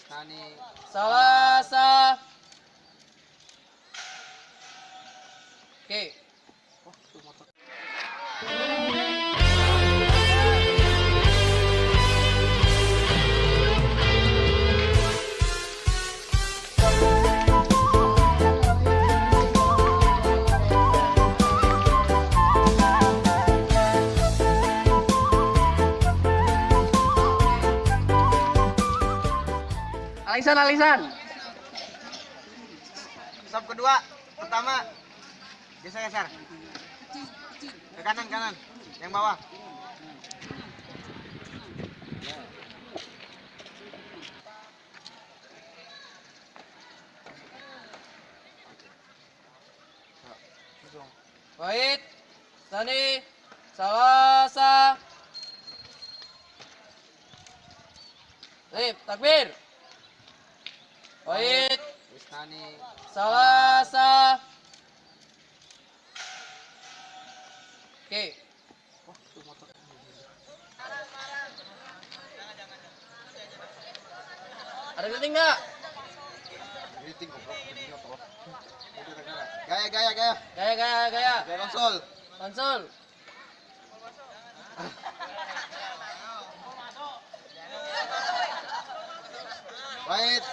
Isnani. Salasa. Oke. Alisan. Stop kedua. Pertama. Geser. Ke kanan. Yang bawah. Wait. Sani. Salasa. Takbir. Wait. Isnani. Salasa. Oke. Ada meeting nggak? Meeting goblok. Gaya. Gaya. Gaya Konsul. Wait.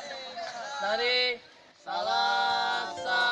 Sani. Salasa.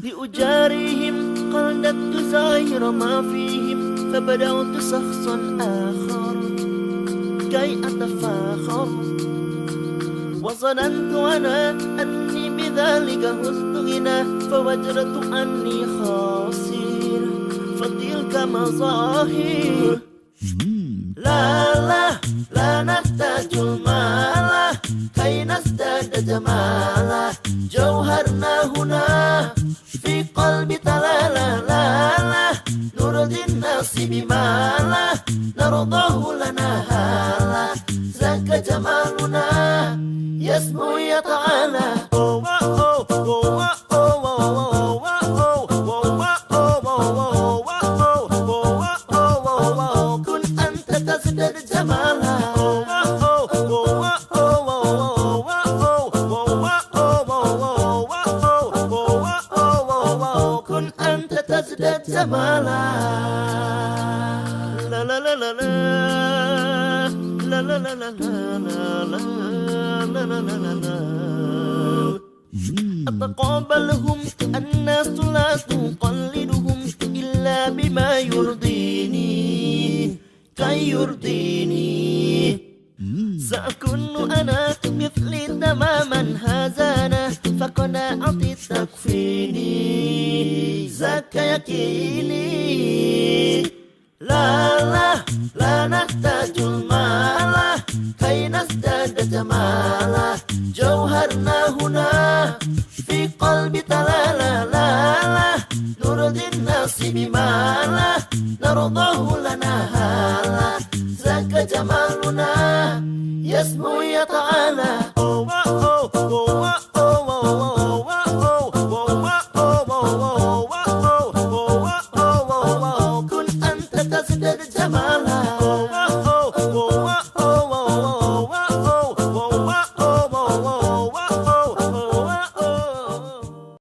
بأجارهم قلدت ظاهر ما فيهم فبدأت شخصا آخر كي أتفاخر وظننت أنا أني بذلك هزت غنى فوجدت أني خاسر فتلك مظاهر لا نحتاج المال كي نزداد جمالا جوهرنا هنا في قلب لا نرضي الناس بما لا نرضاه لنا هالا ذاك جمالنا يسمو يتعالى كن أنت تزداد جمالا كن أنت تزداد جمالا لا لا لا لا لا لا لا لا لا لا لا لا لا أتقابلهم الناس لا تقلدهم إلا بما يرضيني كي يرضيني سأكون أنا مثلي تماما هزانا فقناعتي تكفيني ذاك يقيني لا نحتاج المال كي نزداد جمالا جوهرنا هنا في قلب لا نرضي الناس بما لا نرضاه لنا هالا ذاك جمالنا يسمو يتعالى